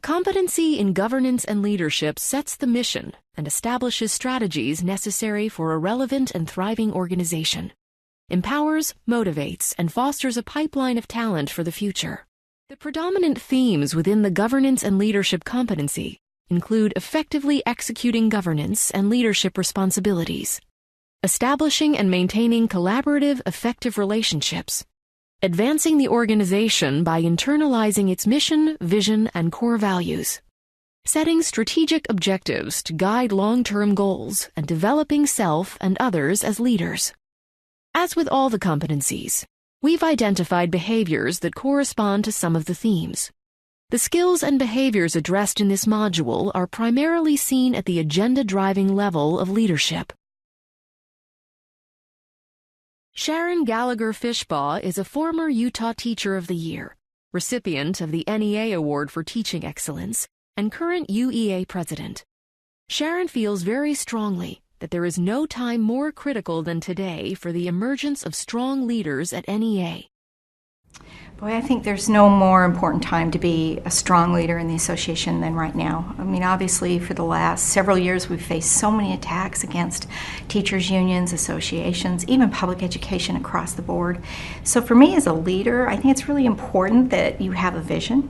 Competency in governance and leadership sets the mission and establishes strategies necessary for a relevant and thriving organization, empowers, motivates, and fosters a pipeline of talent for the future. The predominant themes within the governance and leadership competency include effectively executing governance and leadership responsibilities, establishing and maintaining collaborative, effective relationships, advancing the organization by internalizing its mission, vision, and core values, setting strategic objectives to guide long-term goals, and developing self and others as leaders. As with all the competencies, we've identified behaviors that correspond to some of the themes. The skills and behaviors addressed in this module are primarily seen at the agenda-driving level of leadership. Sharon Gallagher Fishbaugh is a former Utah Teacher of the Year, recipient of the NEA Award for Teaching Excellence, and current UEA president. Sharon feels very strongly that there is no time more critical than today for the emergence of strong leaders at NEA. Boy, I think there's no more important time to be a strong leader in the association than right now. I mean, obviously, for the last several years, we've faced so many attacks against teachers' unions, associations, even public education across the board. So for me as a leader, I think it's really important that you have a vision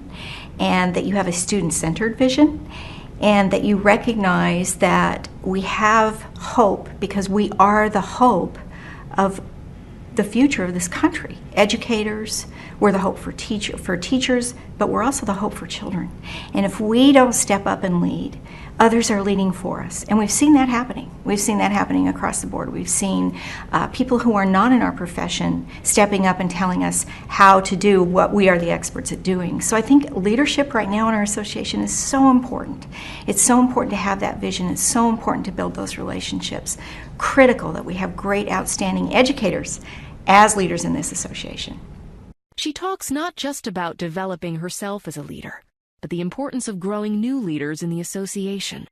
and that you have a student-centered vision and that you recognize that we have hope because we are the hope of the future of this country. Educators, we're the hope for teachers, but we're also the hope for children. And if we don't step up and lead, others are leading for us. And we've seen that happening. We've seen that happening across the board. We've seen people who are not in our profession stepping up and telling us how to do what we are the experts at doing. So I think leadership right now in our association is so important. It's so important to have that vision. It's so important to build those relationships. Critical that we have great, outstanding educators as leaders in this association. She talks not just about developing herself as a leader, but the importance of growing new leaders in the association.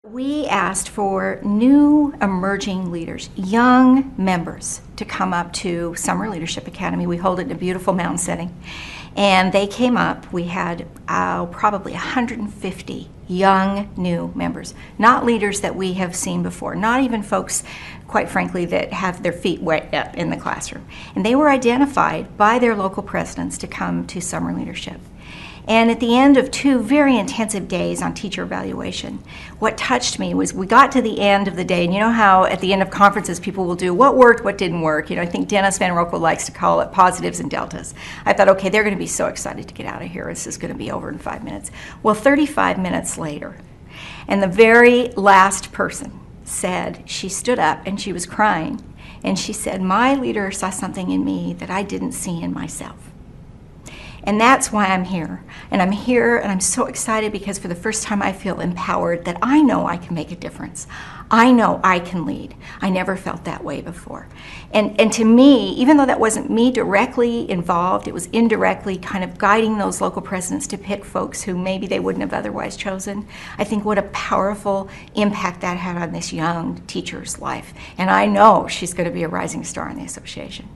We asked for new emerging leaders, young members, to come up to Summer Leadership Academy. We hold it in a beautiful mountain setting. And they came up. We had probably 150 young new members, not leaders that we have seen before, not even folks, quite frankly, that have their feet wet up in the classroom. And they were identified by their local presidents to come to Summer Leadership. And at the end of 2 very intensive days on teacher evaluation, what touched me was we got to the end of the day, and you know how at the end of conferences people will do what worked, what didn't work. You know, I think Dennis Van Roekel likes to call it positives and deltas. I thought, okay, they're going to be so excited to get out of here. This is going to be over in 5 minutes. Well, 35 minutes later, and the very last person said, she stood up and she was crying, and she said, my leader saw something in me that I didn't see in myself. And that's why I'm here. And I'm here and I'm so excited because for the first time I feel empowered that I know I can make a difference. I know I can lead. I never felt that way before. And to me, even though that wasn't me directly involved, it was indirectly kind of guiding those local presidents to pick folks who maybe they wouldn't have otherwise chosen. I think what a powerful impact that had on this young teacher's life. And I know she's going to be a rising star in the association.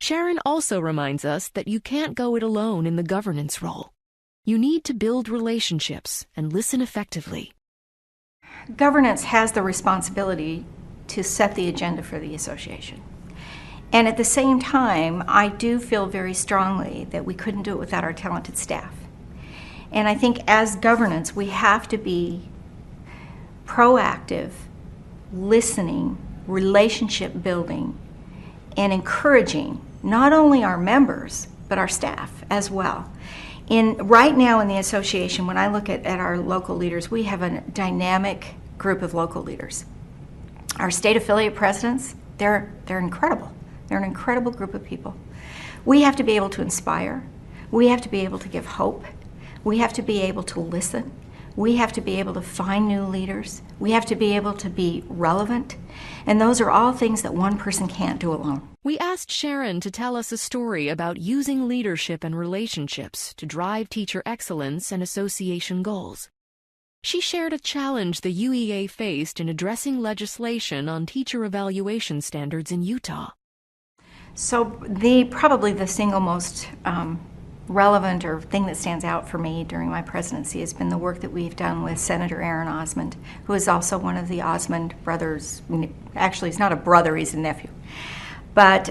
Sharon also reminds us that you can't go it alone in the governance role. You need to build relationships and listen effectively. Governance has the responsibility to set the agenda for the association. And at the same time, I do feel very strongly that we couldn't do it without our talented staff. And I think as governance, we have to be proactive, listening, relationship building, and encouraging not only our members, but our staff as well. Right now in the association, when I look at our local leaders, we have a dynamic group of local leaders. Our state affiliate presidents, they're incredible. They're an incredible group of people. We have to be able to inspire. We have to be able to give hope. We have to be able to listen. We have to be able to find new leaders. We have to be able to be relevant. And those are all things that one person can't do alone. We asked Sharon to tell us a story about using leadership and relationships to drive teacher excellence and association goals. She shared a challenge the UEA faced in addressing legislation on teacher evaluation standards in Utah. So probably the single most relevant or thing that stands out for me during my presidency has been the work that we've done with Senator Aaron Osmond, who is also one of the Osmond brothers. Actually, he's not a brother, he's a nephew. But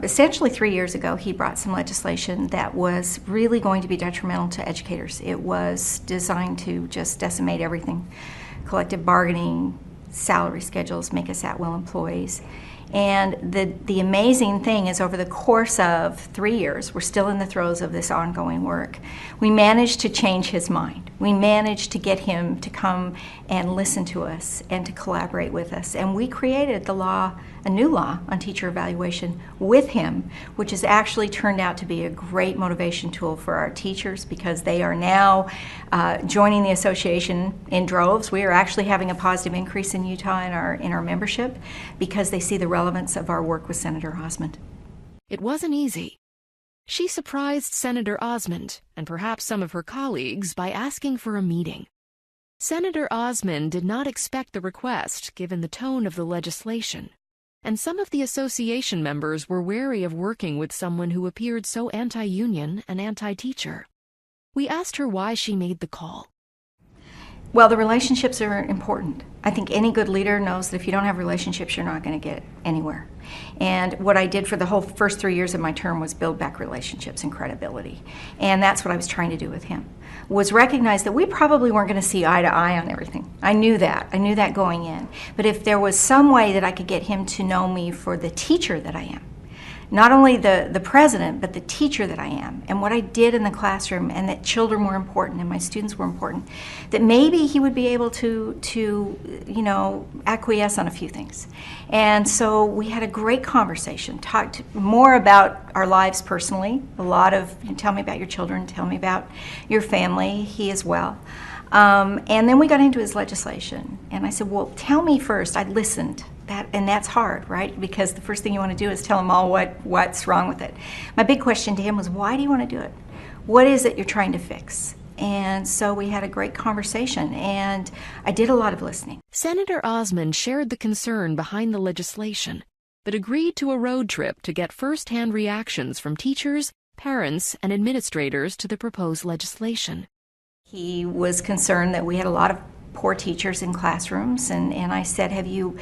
essentially 3 years ago, he brought some legislation that was really going to be detrimental to educators. It was designed to just decimate everything: collective bargaining, salary schedules, make us at-will employees. And the amazing thing is, over the course of 3 years, we're still in the throes of this ongoing work, we managed to change his mind. We managed to get him to come and listen to us and to collaborate with us. And we created the law, a new law on teacher evaluation with him, which has actually turned out to be a great motivation tool for our teachers, because they are now joining the association in droves. We are actually having a positive increase in Utah in our membership, because they see the relevance of our work with Senator Osmond. It wasn't easy. She surprised Senator Osmond and perhaps some of her colleagues by asking for a meeting. Senator Osmond did not expect the request, given the tone of the legislation, and some of the association members were wary of working with someone who appeared so anti-union and anti-teacher. We asked her why she made the call. Well, the relationships are important. I think any good leader knows that if you don't have relationships, you're not going to get anywhere. And what I did for the whole first 3 years of my term was build back relationships and credibility. And that's what I was trying to do with him, was recognize that we probably weren't going to see eye to eye on everything. I knew that. I knew that going in. But if there was some way that I could get him to know me for the teacher that I am, not only the president, but the teacher that I am, and what I did in the classroom, and that children were important and my students were important, that maybe he would be able to acquiesce on a few things. And so we had a great conversation, talked more about our lives personally, a lot of, tell me about your children, tell me about your family, he as well. And then we got into his legislation, and I said, well, tell me first. I listened. And that's hard, right? Because the first thing you want to do is tell them all what's wrong with it. My big question to him was, why do you want to do it? What is it you're trying to fix? And so we had a great conversation, and I did a lot of listening. Senator Osmond shared the concern behind the legislation, but agreed to a road trip to get first-hand reactions from teachers, parents, and administrators to the proposed legislation. He was concerned that we had a lot of poor teachers in classrooms, and I said, have you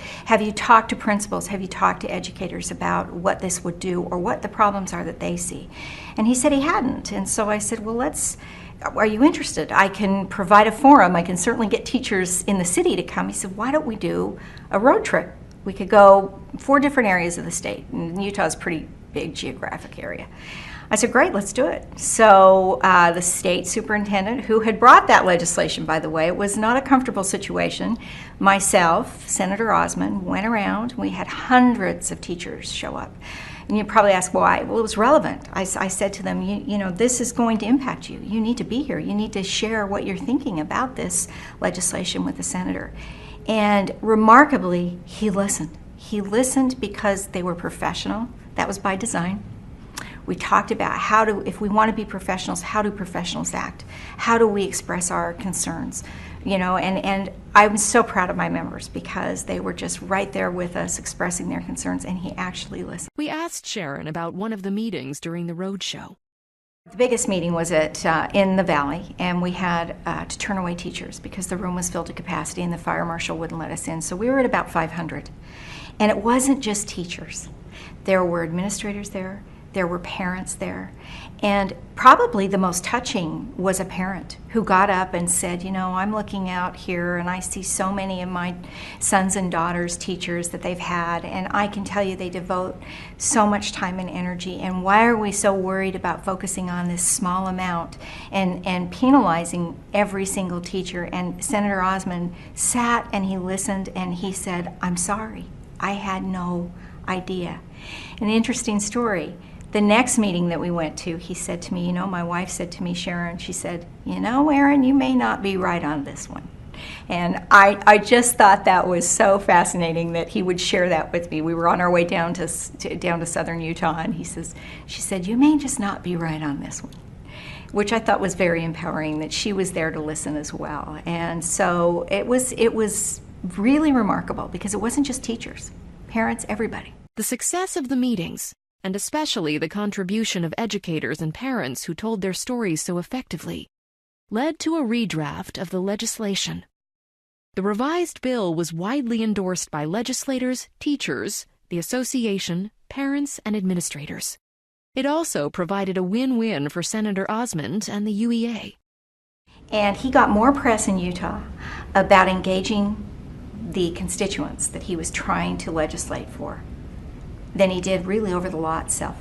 talked to principals, have you talked to educators about what this would do or what the problems are that they see? And he said he hadn't. And so I said, well, are you interested? I can provide a forum. I can certainly get teachers in the city to come. He said, why don't we do a road trip? We could go 4 different areas of the state, and Utah's a pretty big geographic area. I said, great, let's do it. So the state superintendent, who had brought that legislation, by the way, it was not a comfortable situation, myself, Senator Osmond, went around. We had hundreds of teachers show up. And you probably ask why. Well, it was relevant. I said to them, you know, this is going to impact you. You need to be here. You need to share what you're thinking about this legislation with the senator. And remarkably, he listened. He listened because they were professional. That was by design. We talked about if we want to be professionals, how do professionals act? How do we express our concerns? You know, and I'm so proud of my members because they were just right there with us expressing their concerns, and he actually listened. We asked Sharon about one of the meetings during the roadshow. The biggest meeting was in the Valley, and we had to turn away teachers because the room was filled to capacity and the fire marshal wouldn't let us in. So we were at about 500. And it wasn't just teachers. There were administrators there. There were parents there, and probably the most touching was a parent who got up and said, you know, I'm looking out here and I see so many of my sons and daughters, teachers that they've had, and I can tell you they devote so much time and energy, and why are we so worried about focusing on this small amount and penalizing every single teacher? And Senator Osmond sat and he listened and he said, I'm sorry, I had no idea. An interesting story. The next meeting that we went to, he said to me, you know, my wife said to me, Sharon, she said, you know, Erin, you may not be right on this one. And I just thought that was so fascinating that he would share that with me. We were on our way down to southern Utah, and she said, you may just not be right on this one, which I thought was very empowering, that she was there to listen as well. And so it was really remarkable because it wasn't just teachers, parents, everybody. The success of the meetings, and especially the contribution of educators and parents who told their stories so effectively, led to a redraft of the legislation. The revised bill was widely endorsed by legislators, teachers, the association, parents, and administrators. It also provided a win-win for Senator Osmond and the UEA. And he got more press in Utah about engaging the constituents that he was trying to legislate for than he did really over the law itself.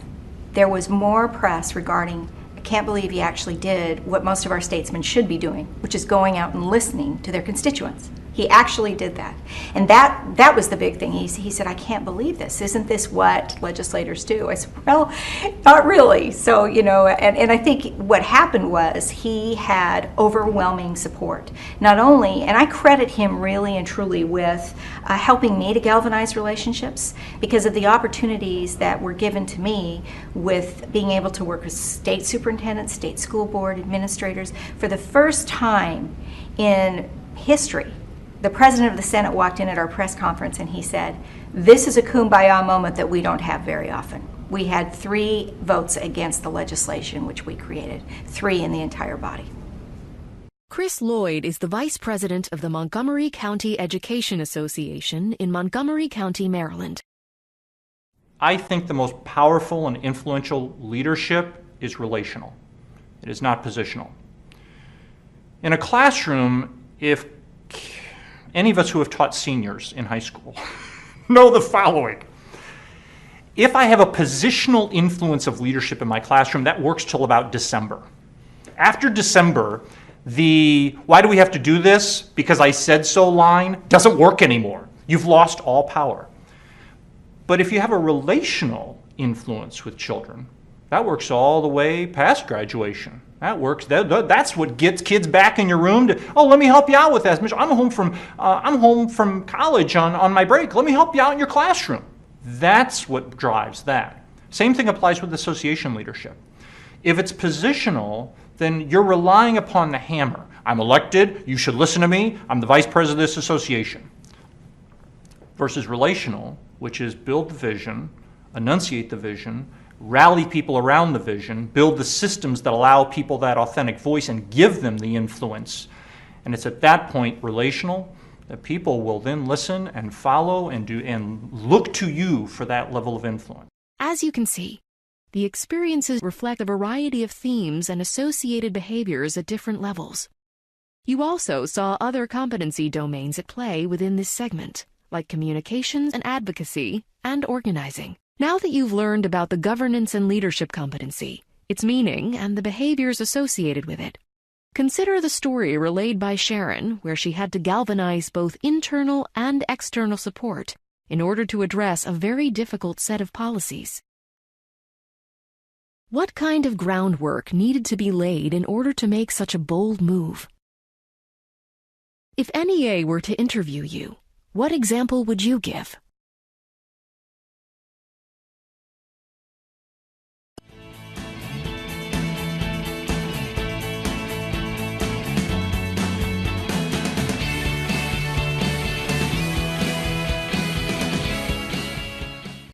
There was more press regarding, I can't believe he actually did what most of our statesmen should be doing, which is going out and listening to their constituents. He actually did that. And that was the big thing. He said, I can't believe this. Isn't this what legislators do? I said, well, not really. So, and I think what happened was he had overwhelming support. Not only, and I credit him really and truly with helping me to galvanize relationships because of the opportunities that were given to me with being able to work with state superintendents, state school board administrators. For the first time in history, the president of the Senate walked in at our press conference and he said, this is a kumbaya moment that we don't have very often. We had 3 votes against the legislation which we created, 3 in the entire body. Chris Lloyd is the vice president of the Montgomery County Education Association in Montgomery County, Maryland. I think the most powerful and influential leadership is relational. It is not positional. In a classroom, if any of us who have taught seniors in high school know the following. If I have a positional influence of leadership in my classroom, that works till about December. After December, the why do we have to do this because I said so line doesn't work anymore. You've lost all power. But if you have a relational influence with children, that works all the way past graduation. That works. That's what gets kids back in your room to, oh, let me help you out with that. I'm home from college on my break. Let me help you out in your classroom. That's what drives that. Same thing applies with association leadership. If it's positional, then you're relying upon the hammer. I'm elected. You should listen to me. I'm the vice president of this association. Versus relational, which is build the vision, enunciate the vision, rally people around the vision, build the systems that allow people that authentic voice and give them the influence. And it's at that point, relational, that people will then listen and follow and look to you for that level of influence. As you can see, the experiences reflect a variety of themes and associated behaviors at different levels. You also saw other competency domains at play within this segment, like communications and advocacy and organizing. Now that you've learned about the governance and leadership competency, its meaning, and the behaviors associated with it, consider the story relayed by Sharon where she had to galvanize both internal and external support in order to address a very difficult set of policies. What kind of groundwork needed to be laid in order to make such a bold move? If NEA were to interview you, what example would you give?